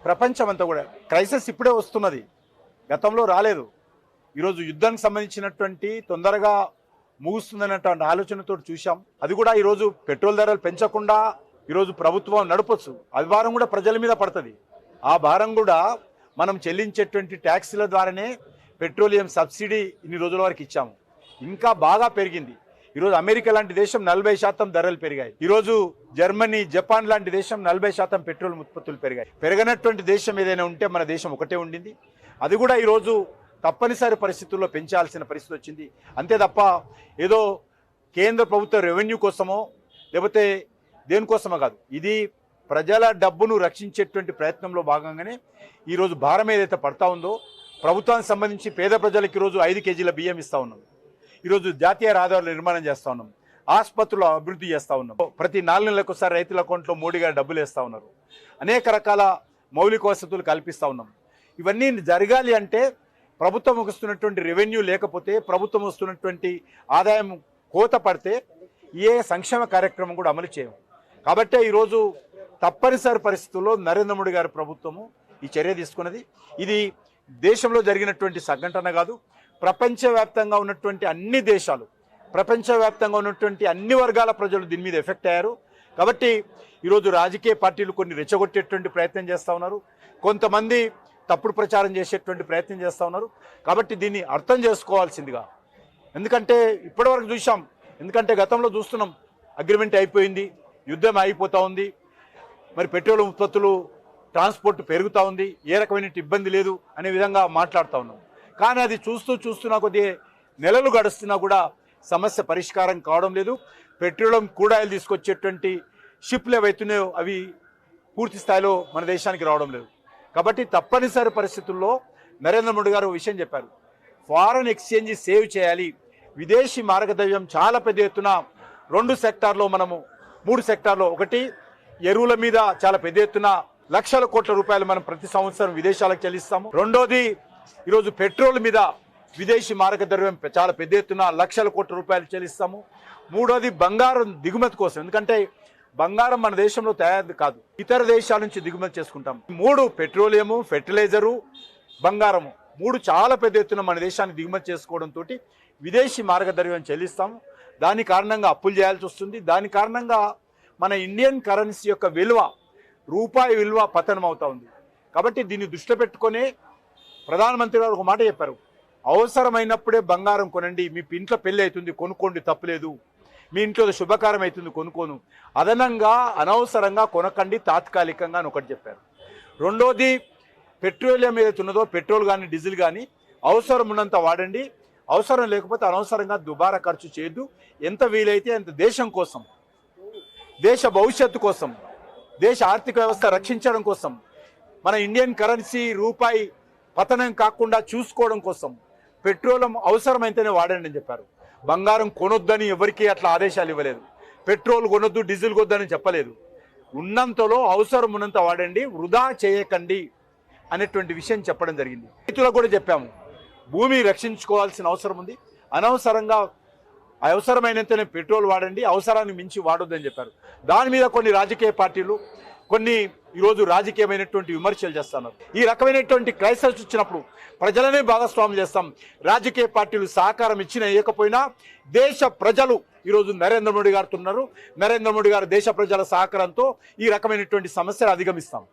ప్రపంచం అంతా కూడా క్రైసిస్ ఇప్పుడే వస్తున్నది, గతంలో రాలేదు. ఈరోజు యుద్ధానికి సంబంధించినటువంటి తొందరగా ముగుస్తుందన్నటువంటి ఆలోచనతో చూసాం. అది కూడా ఈరోజు పెట్రోల్ ధరలు పెంచకుండా ఈరోజు ప్రభుత్వం నడపొచ్చు, అది భారం కూడా ప్రజల మీద పడుతుంది. ఆ భారం కూడా మనం చెల్లించేటువంటి ట్యాక్సీల ద్వారానే పెట్రోలియం సబ్సిడీ ఇన్ని రోజుల వరకు ఇచ్చాము. ఇంకా బాగా పెరిగింది. ఈరోజు అమెరికా లాంటి దేశం 40% ధరలు పెరిగాయి. ఈరోజు జర్మనీ, జపాన్ లాంటి దేశం 40% పెట్రోల్ ఉత్పత్తులు పెరిగాయి. పెరగనటువంటి దేశం ఏదైనా ఉంటే మన దేశం ఒకటే ఉండింది. అది కూడా ఈరోజు తప్పనిసరి పరిస్థితుల్లో పెంచాల్సిన పరిస్థితి వచ్చింది. అంతే తప్ప ఏదో కేంద్ర ప్రభుత్వ రెవెన్యూ కోసమో లేకపోతే దేనికోసమో కాదు, ఇది ప్రజల డబ్బును రక్షించేటువంటి ప్రయత్నంలో భాగంగానే ఈరోజు భారం ఏదైతే పడతా ఉందో, ప్రభుత్వానికి సంబంధించి పేద ప్రజలకు ఈరోజు 5 కేజీల బియ్యం ఇస్తూ ఉన్నాం. ఈరోజు జాతీయ రహదారుల నిర్మాణం చేస్తూ ఉన్నాం, ఆసుపత్రులు అభివృద్ధి చేస్తూ ఉన్నాం, ప్రతి 4 నెలలకు ఒకసారి రైతుల అకౌంట్లో మోడీ గారు డబ్బులు వేస్తూ ఉన్నారు, అనేక రకాల మౌలిక వసతులు కల్పిస్తూ ఉన్నాం. ఇవన్నీ జరగాలి అంటే ప్రభుత్వం వస్తున్నటువంటి రెవెన్యూ లేకపోతే, ప్రభుత్వం వస్తున్నటువంటి ఆదాయం కోత పడితే ఏ సంక్షేమ కార్యక్రమం కూడా అమలు చేయం. కాబట్టే ఈరోజు తప్పనిసరి పరిస్థితుల్లో నరేంద్ర మోడీ గారి ప్రభుత్వము ఈ చర్య తీసుకున్నది. ఇది దేశంలో జరిగినటువంటి సంఘటన కాదు, ప్రపంచవ్యాప్తంగా ఉన్నటువంటి అన్ని దేశాలు, ప్రపంచవ్యాప్తంగా ఉన్నటువంటి అన్ని వర్గాల ప్రజలు దీని మీద ఎఫెక్ట్ అయ్యారు. కాబట్టి ఈరోజు రాజకీయ పార్టీలు కొన్ని రెచ్చగొట్టేటువంటి ప్రయత్నం చేస్తూ ఉన్నారు, కొంతమంది తప్పుడు ప్రచారం చేసేటువంటి ప్రయత్నం చేస్తూ ఉన్నారు. కాబట్టి దీన్ని అర్థం చేసుకోవాల్సిందిగా, ఎందుకంటే ఇప్పటివరకు చూసాం, ఎందుకంటే గతంలో చూస్తున్నాం, అగ్రిమెంట్ అయిపోయింది, యుద్ధం అయిపోతూ ఉంది, మరి పెట్రోల్ ఉత్పత్తులు ట్రాన్స్పోర్ట్ పెరుగుతూ ఉంది, ఏ రకమైన ఇబ్బంది లేదు అనే విధంగా మాట్లాడుతూ ఉన్నాం. కానీ అది చూస్తున్నా కొద్ది నెలలు గడుస్తున్నా కూడా సమస్య పరిష్కారం కావడం లేదు. పెట్రోలియం కూడాయిలు తీసుకొచ్చేటువంటి షిప్లు ఏవైతున్నాయో అవి పూర్తి స్థాయిలో మన దేశానికి రావడం లేదు. కాబట్టి తప్పనిసరి పరిస్థితుల్లో నరేంద్ర మోడీ గారు విషయం చెప్పారు, ఫారెన్ ఎక్స్చేంజ్ సేవ్ చేయాలి, విదేశీ మార్గద్రవ్యం చాలా పెద్ద ఎత్తున 2 సెక్టార్లో మనము 3 సెక్టార్లో, ఒకటి ఎరువుల మీద చాలా పెద్ద ఎత్తున లక్షల కోట్ల రూపాయలు మనం ప్రతి సంవత్సరం విదేశాలకు చెల్లిస్తాము. రెండోది ఈరోజు పెట్రోల్ మీద విదేశీ మార్గద్రవ్యం చాలా పెద్ద ఎత్తున లక్షల కోట్ల రూపాయలు చెల్లిస్తాము. మూడోది బంగారం దిగుమతి కోసం, ఎందుకంటే బంగారం మన దేశంలో తయారు కాదు, ఇతర దేశాల నుంచి దిగుమతి చేసుకుంటాం. 3 పెట్రోలియము, ఫెర్టిలైజరు, బంగారము, 3 చాలా పెద్ద ఎత్తున మన దేశాన్ని దిగుమతి చేసుకోవడంతో విదేశీ మార్గద్రవ్యం చెల్లిస్తాము. దాని కారణంగా అప్పులు చేయాల్సి వస్తుంది. దాని కారణంగా మన ఇండియన్ కరెన్సీ యొక్క విలువ, రూపాయి విలువ పతనం అవుతా ఉంది. కాబట్టి దీన్ని దృష్టిలో పెట్టుకునే ప్రధానమంత్రి గారు ఒక మాట చెప్పారు, అవసరమైనప్పుడే బంగారం కొనండి, మీ ఇంట్లో పెళ్ళి అవుతుంది కొనుక్కోండి, తప్పులేదు, మీ ఇంట్లో శుభకారం అవుతుంది కొనుక్కోను, అదనంగా అనవసరంగా కొనకండి తాత్కాలికంగా అని ఒకటి చెప్పారు. రెండోది పెట్రోలియం ఏదైతే ఉన్నదో, పెట్రోల్ కానీ డీజిల్ కానీ అవసరం ఉన్నంత వాడండి, అవసరం లేకపోతే అనవసరంగా దుబారా ఖర్చు చేయొద్దు. ఎంత వీలైతే అంత దేశం కోసం, దేశ భవిష్యత్తు కోసం, దేశ ఆర్థిక వ్యవస్థ రక్షించడం కోసం, మన ఇండియన్ కరెన్సీ రూపాయి పతనం కాకుండా చూసుకోవడం కోసం పెట్రోలియం అవసరమైతేనే వాడండి అని చెప్పారు. బంగారం కొనొద్దని ఎవరికీ అట్లా ఆదేశాలు ఇవ్వలేదు, పెట్రోల్ కొనొద్దు, డీజిల్ కొనొద్దని చెప్పలేదు. ఉన్నంతలో అవసరం ఉన్నంత వాడండి, వృధా చేయకండి అనేటువంటి విషయం చెప్పడం జరిగింది. రైతులకు కూడా చెప్పాము, భూమి రక్షించుకోవాల్సిన అవసరం ఉంది, అనవసరంగా అవసరమైనంతనే పెట్రోల్ వాడండి, అవసరాన్ని మించి వాడొద్దని చెప్పారు. దాని మీద కొన్ని రాజకీయ పార్టీలు కొన్ని ఈరోజు రాజకీయమైనటువంటి విమర్శలు చేస్తున్నారు. ఈ రకమైనటువంటి క్రైసిస్ వచ్చినప్పుడు ప్రజలనే భాగస్వామ్యం చేస్తాం. రాజకీయ పార్టీలు సహకారం ఇచ్చినా ఇవ్వకపోయినా దేశ ప్రజలు ఈరోజు నరేంద్ర మోడీ గారితో ఉన్నారు. నరేంద్ర మోడీ గారు దేశ ప్రజల సహకారంతో ఈ రకమైనటువంటి సమస్యలు అధిగమిస్తాం.